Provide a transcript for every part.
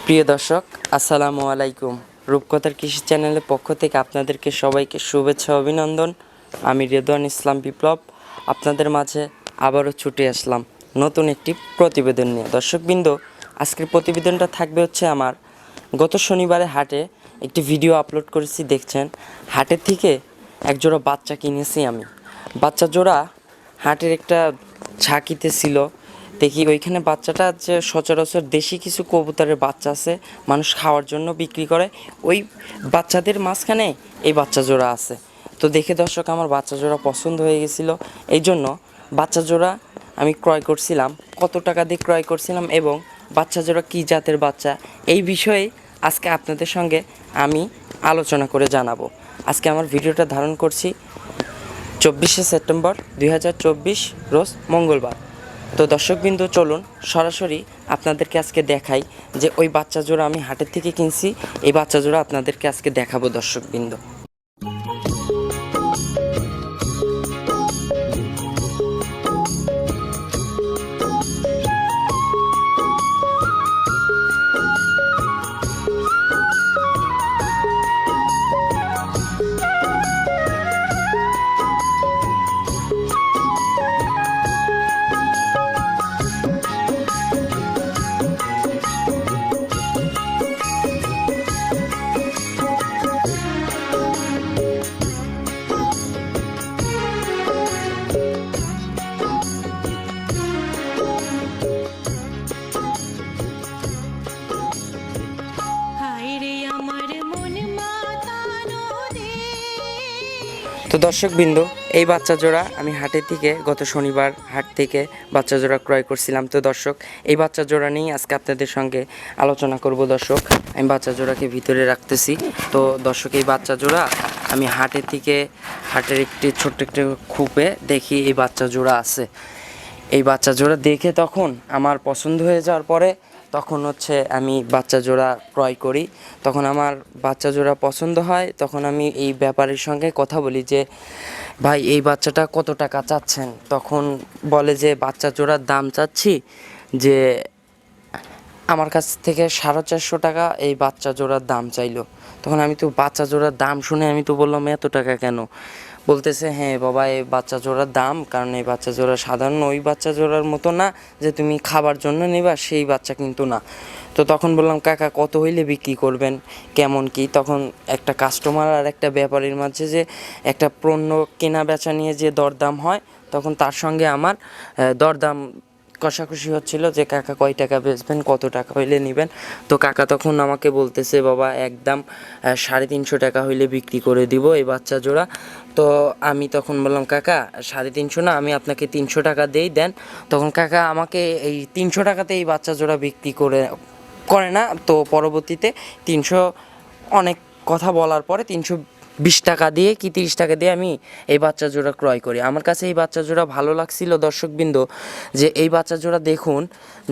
প্রিয় দর্শক, আসসালামু আলাইকুম। রূপকথার কৃষি চ্যানেলের পক্ষ থেকে আপনাদেরকে সবাইকে শুভেচ্ছা অভিনন্দন। আমি রেদওয়ান ইসলাম বিপ্লব আপনাদের মাঝে আবারও ছুটে আসলাম নতুন একটি প্রতিবেদন নিয়ে। দর্শকবৃন্দ, আজকের প্রতিবেদনটা থাকবে হচ্ছে আমার গত শনিবারে হাটে একটি ভিডিও আপলোড করেছি, দেখছেন। হাটের থেকে একজোড়া বাচ্চা কিনেছি আমি। বাচ্চা জোড়া হাটের একটা ঝাঁকিতে ছিল, দেখি ওইখানে বাচ্চাটা যে সচরাচর দেশি কিছু কবুতরের বাচ্চা আছে, মানুষ খাওয়ার জন্য বিক্রি করে, ওই বাচ্চাদের মাঝখানে এই বাচ্চা জোড়া আছে। তো দেখে দর্শক আমার বাচ্চা জোড়া পছন্দ হয়ে গেছিলো, এই জন্য বাচ্চা জোড়া আমি ক্রয় করছিলাম। কত টাকা দিয়ে ক্রয় করছিলাম এবং বাচ্চা জোড়া কী জাতের বাচ্চা, এই বিষয়ে আজকে আপনাদের সঙ্গে আমি আলোচনা করে জানাবো। আজকে আমার ভিডিওটা ধারণ করছি 24শে সেপ্টেম্বর 2024 রোজ মঙ্গলবার। তো দর্শকবৃন্দ, চলুন সরাসরি আপনাদেরকে আজকে দেখাই যে ওই বাচ্চা জোড়া আমি হাটের থেকে কিনছি। এই বাচ্চা জোড়া আপনাদেরকে আজকে দেখাবো দর্শকবৃন্দ। তো দর্শকবৃন্দ, এই বাচ্চা জোড়া আমি হাটের থেকে গত শনিবার হাট থেকে বাচ্চা জোড়া ক্রয় করছিলাম। তো দর্শক, এই বাচ্চা জোড়া নিয়েই আজকে আপনাদের সঙ্গে আলোচনা করব। দর্শক, আমি বাচ্চা জোড়াকে ভিতরে রাখতেছি। তো দর্শক, এই বাচ্চা জোড়া আমি হাটের থেকে হাটের একটি ছোট্ট একটি খুপে দেখি এই বাচ্চা জোড়া আছে। এই বাচ্চা জোড়া দেখে তখন আমার পছন্দ হয়ে যাওয়ার পরে তখন হচ্ছে আমি বাচ্চা জোড়া ক্রয় করি। তখন আমার বাচ্চা জোড়া পছন্দ হয়, তখন আমি এই ব্যাপারীর সঙ্গে কথা বলি যে ভাই এই বাচ্চাটা কত টাকা চাচ্ছেন। তখন বলে যে বাচ্চা জোড়ার দাম চাচ্ছি যে আমার কাছ থেকে 450 টাকা এই বাচ্চা জোড়ার দাম চাইলো। তখন আমি তো বাচ্চা জোড়ার দাম শুনে আমি তো বললাম এত টাকা কেন। বলতেছে হ্যাঁ বাবা, এই বাচ্চা জোড়ার দাম, কারণ এই বাচ্চা জোড়া সাধারণ ওই বাচ্চা জোড়ার মতো না যে তুমি খাবার জন্য নেবা, সেই বাচ্চা কিন্তু না। তো তখন বললাম কাকা কত হইলে বিক্রি করবেন, কেমন কি। তখন একটা কাস্টমার আর একটা ব্যাপারীর মাঝে যে একটা পণ্য কেনা বেচা নিয়ে যে দরদাম হয়, তখন তার সঙ্গে আমার দরদাম কষাকষি হচ্ছিল যে কাকা কয় টাকা বেচবেন, কত টাকা হইলে নেবেন। তো কাকা তখন আমাকে বলতেছে বাবা একদম 350 টাকা হইলে বিক্রি করে দিব এই বাচ্চা জোড়া। তো আমি তখন বললাম কাকা 350 না, আমি আপনাকে 300 টাকা দিই দেন। তখন কাকা আমাকে এই 300 টাকাতে এই বাচ্চা জোড়া বিক্রি করে না। তো পরবর্তীতে 300 অনেক কথা বলার পরে 320 টাকা দিয়ে কি 30 টাকা দিয়ে আমি এই বাচ্চা জোড়া ক্রয় করি। আমার কাছে এই বাচ্চা জোড়া ভালো লাগছিল দর্শকবৃন্দ, যে এই বাচ্চা জোড়া দেখুন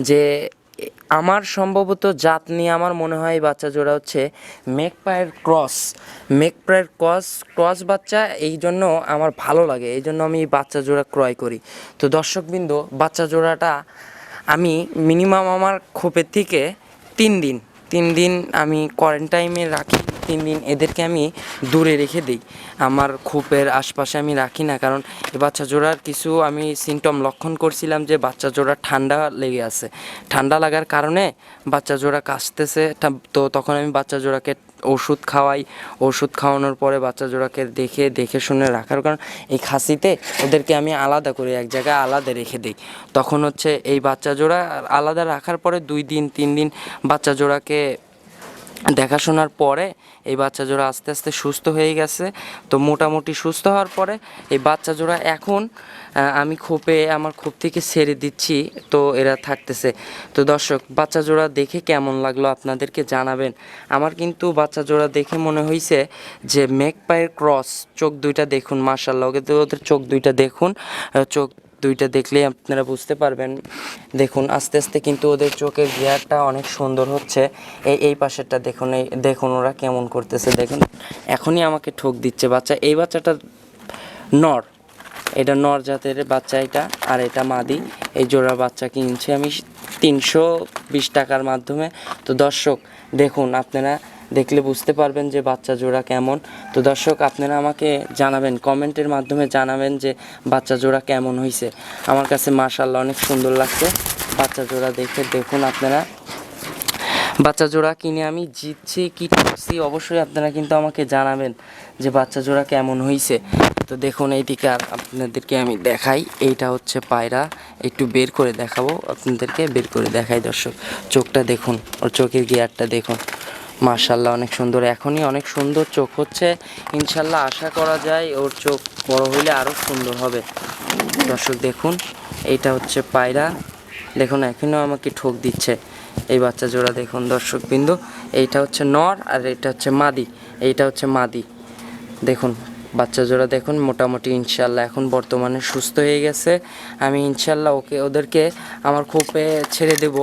যে আমার সম্ভবত জাত নিয়ে আমার মনে হয় এই বাচ্চা জোড়া হচ্ছে মেকপায়ের ক্রস বাচ্চা, এই জন্য আমার ভালো লাগে, এই জন্য আমি এই বাচ্চা জোড়া ক্রয় করি। তো দর্শকবৃন্দ, বাচ্চা জোড়াটা আমি মিনিমাম আমার খোপের থেকে 3 দিন আমি কোয়ারেন্টাইনে রাখি। 3 দিন এদেরকে আমি দূরে রেখে দিই, আমার খোপের আশপাশে আমি রাখি না। কারণ এই বাচ্চা জোড়ার কিছু আমি সিমটম লক্ষণ করছিলাম যে বাচ্চা জোড়া ঠান্ডা লেগে আছে। ঠান্ডা লাগার কারণে বাচ্চা জোড়া কাশতেছে। তো তখন আমি বাচ্চা জোড়াকে ওষুধ খাওয়াই। ওষুধ খাওয়ানোর পরে বাচ্চা জোড়াকে দেখে শুনে রাখার কারণ এই খাসিতে ওদেরকে আমি আলাদা করে এক জায়গায় আলাদা রেখে দিই। তখন হচ্ছে এই বাচ্চা জোড়া আলাদা রাখার পরে 2 দিন 3 দিন বাচ্চা জোড়াকে দেখাশোনার পরে এই বাচ্চা জোড়া আস্তে আস্তে সুস্থ হয়ে গেছে। তো মোটামুটি সুস্থ হওয়ার পরে এই বাচ্চা জোড়া এখন আমি আমার খোপ থেকে ছেড়ে দিচ্ছি, তো এরা থাকতেছে। তো দর্শক, বাচ্চা জোড়া দেখে কেমন লাগলো আপনাদেরকে জানাবেন। আমার কিন্তু বাচ্চা জোড়া দেখে মনে হয়েছে যে মেকপায়ের ক্রস। চোখ দুইটা দেখুন, মাশাআল্লাহ, ওদের চোখ দুইটা দেখুন, চোখ দুইটা দেখলেই আপনারা বুঝতে পারবেন। দেখুন আস্তে আস্তে কিন্তু ওদের চোখের গিয়ারটা অনেক সুন্দর হচ্ছে। এই পাশেরটা দেখুন ওরা কেমন করতেছে, দেখুন এখনই আমাকে ঠোক দিচ্ছে বাচ্চা। এই বাচ্চাটা নর, এটা নর জাতের বাচ্চা এটা, আর এটা মাদি। এই জোড়া বাচ্চা কিনছি আমি 320 টাকার মাধ্যমে। তো দর্শক দেখুন, আপনারা দেখলে বুঝতে পারবেন যে বাচ্চা জোড়া কেমন। তো দর্শক আপনারা আমাকে জানাবেন, কমেন্টের মাধ্যমে জানাবেন যে বাচ্চা জোড়া কেমন হয়েছে। আমার কাছে মাশাআল্লাহ অনেক সুন্দর লাগছে বাচ্চা জোড়া দেখে। দেখুন আপনারা, বাচ্চা জোড়া কিনে আমি জিতছি কি ঠকছি অবশ্যই আপনারা কিন্তু আমাকে জানাবেন যে বাচ্চা জোড়া কেমন হয়েছে। তো দেখুন এইদিকে আর আপনাদেরকে আমি দেখাই, এইটা হচ্ছে পায়রা। একটু বের করে দেখাবো আপনাদেরকে, বের করে দেখাই দর্শক। চোখটা দেখুন, ওর চোখের গিয়ারটা দেখুন, মাশাআল্লাহ অনেক সুন্দর। এখনই অনেক সুন্দর চোখ হচ্ছে, ইনশাল্লাহ আশা করা যায় ওর চোখ বড় হইলে আরও সুন্দর হবে। দর্শক দেখুন, এইটা হচ্ছে পায়রা। দেখুন এখনও আমাকে ঠোক দিচ্ছে। এই বাচ্চা জোড়া দেখুন দর্শকবৃন্দ, এইটা হচ্ছে নর আর এটা হচ্ছে মাদি। এইটা হচ্ছে মাদি। দেখুন বাচ্চা জোড়া দেখুন, মোটামুটি ইনশাল্লাহ এখন বর্তমানে সুস্থ হয়ে গেছে। আমি ইনশাল্লাহ ওদেরকে আমার খোপে ছেড়ে দেব,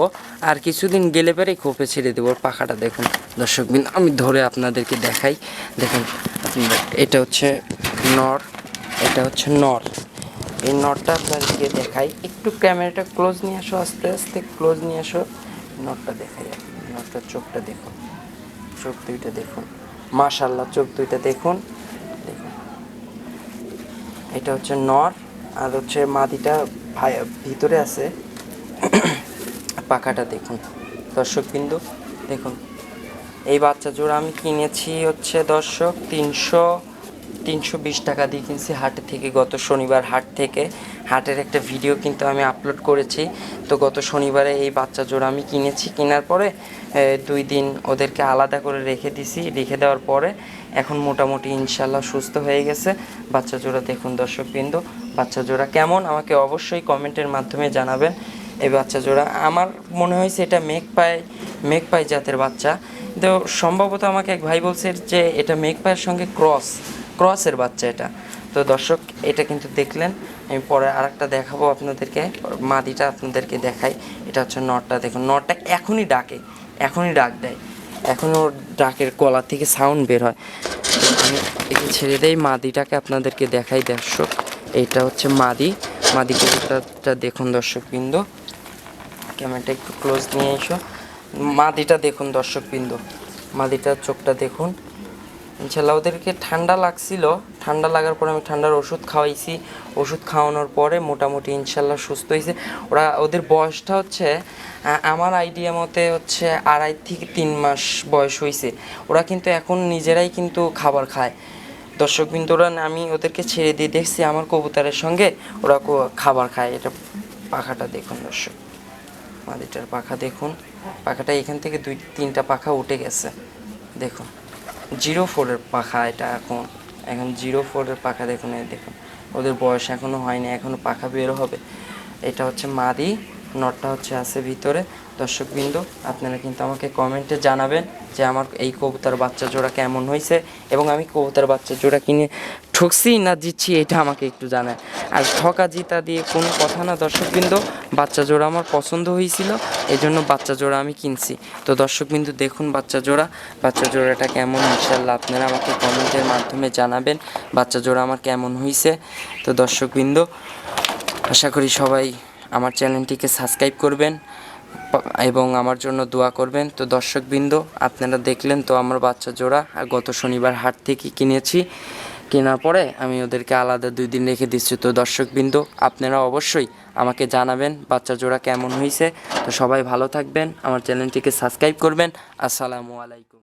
আর কিছুদিন গেলে পরেই খোপে ছেড়ে দেবো। পাখাটা দেখুন দর্শকবৃন্দ, আমি ধরে আপনাদেরকে দেখাই। দেখুন আপনাদের, এটা হচ্ছে নর, এটা হচ্ছে নর। এই নটটা আপনাদেরকে দেখাই, একটু ক্যামেরাটা ক্লোজ নিয়ে আসো, আস্তে আস্তে ক্লোজ নিয়ে আসো। নটটা দেখাই, নটটার চোখটা দেখুন, চোখ দুইটা দেখুন, মাশাআল্লাহ চোখ দুইটা দেখুন। দেখুন এটা হচ্ছে নর, আর হচ্ছে মাদিটা ভিতরে আছে। পাখাটা দেখুন দর্শকবৃন্দ, দেখুন এই বাচ্চা জোড়া আমি কিনেছি হচ্ছে দর্শক 320 টাকা দিয়ে কিনছি হাটে থেকে। গত শনিবার হাট থেকে, হাটের একটা ভিডিও কিন্তু আমি আপলোড করেছি। তো গত শনিবারে এই বাচ্চা জোড়া আমি কিনেছি, কেনার পরে 2 দিন ওদেরকে আলাদা করে রেখে দিছি। রেখে দেওয়ার পরে এখন মোটামুটি ইনশাল্লাহ সুস্থ হয়ে গেছে বাচ্চা জোড়া। দেখুন দর্শকবৃন্দ, বাচ্চা জোড়া কেমন আমাকে অবশ্যই কমেন্টের মাধ্যমে জানাবেন। এই বাচ্চা জোড়া আমার মনে হয়েছে এটা মেঘপাই জাতের বাচ্চা। তো সম্ভবত আমাকে এক ভাই বলছে যে এটা মেঘপাইয়ের সঙ্গে ক্রসের বাচ্চা এটা। তো দর্শক এটা কিন্তু দেখলেন, আমি পরে আরেকটা দেখাবো আপনাদেরকে, মাদিটা আপনাদেরকে দেখাই। এটা হচ্ছে নটটা, দেখুন নটটা এখনই ডাক দেয়, এখন ওর ডাকের গলা থেকে সাউন্ড বের হয়। আমি একে ছেড়ে দেই, মাদিটাকে আপনাদেরকে দেখাই দর্শক। এইটা হচ্ছে মাদি কবুতরটা দেখুন দর্শকবৃন্দ, ক্যামেরাটা একটু ক্লোজ নিয়ে এসো। মাদিটা দেখুন দর্শকবৃন্দ, মাদিটার চোখটা দেখুন। ইনশাল্লাহ ওদেরকে ঠান্ডা লাগছিল, ঠান্ডা লাগার পরে আমি ঠান্ডার ওষুধ খাওয়াইছি। ওষুধ খাওয়ানোর পরে মোটামুটি ইনশাল্লাহ সুস্থ হয়েছে। ওদের বয়সটা হচ্ছে আমার আইডিয়া মতে হচ্ছে 2.5 থেকে 3 মাস বয়স হয়েছে। ওরা কিন্তু এখন নিজেরাই কিন্তু খাবার খায় দর্শকবৃন্দ। আমি ওদেরকে ছেড়ে দিয়ে দেখছি আমার কবুতরের সঙ্গে ওরা খাবার খায়। এটা পাখাটা দেখুন দর্শক, মাদিটার পাখা দেখুন, পাখাটা এখান থেকে 2-3টা পাখা উঠে গেছে। দেখুন 04-এর পাখা এটা, এখন 04-এর পাখা দেখুন। এই দেখুন ওদের বয়স এখনও হয়নি, এখনও পাখা বের হবে। এটা হচ্ছে মাদি, নটটা হচ্ছে আছে ভিতরে। দর্শকবৃন্দ আপনারা কিন্তু আমাকে কমেন্টে জানাবেন যে আমার এই কবুতর বাচ্চা জোড়া কেমন হয়েছে, এবং আমি কবুতর বাচ্চা জোড়া কিনে ঠকছি না জিতছি এটা আমাকে একটু জানায়। আর ঠকা জিতা দিয়ে কোনো কথা না দর্শকবৃন্দ, বাচ্চা জোড়া আমার পছন্দ হয়েছিল, এই জন্য বাচ্চা জোড়া আমি কিনছি। তো দর্শকবৃন্দ দেখুন বাচ্চা জোড়াটা কেমন, ইনশাল্লাহ আপনারা আমাকে কমেন্টের মাধ্যমে জানাবেন বাচ্চা জোড়া আমার কেমন হয়েছে। তো দর্শকবৃন্দ আশা করি সবাই আমার চ্যানেলটিকে সাবস্ক্রাইব করবেন এবং আমার জন্য দোয়া করবেন। তো দর্শকবৃন্দ আপনারা দেখলেন তো আমার বাচ্চা জোড়া, আর গত শনিবার হাট থেকে কিনেছি। কেনার পরে আমি ওদেরকে আলাদা 2 দিন রেখে দিচ্ছি। তো দর্শকবৃন্দ আপনারা অবশ্যই আমাকে জানাবেন বাচ্চা জোড়া কেমন হয়েছে। তো সবাই ভালো থাকবেন, আমার চ্যানেলটিকে সাবস্ক্রাইব করবেন। আসসালামু আলাইকুম।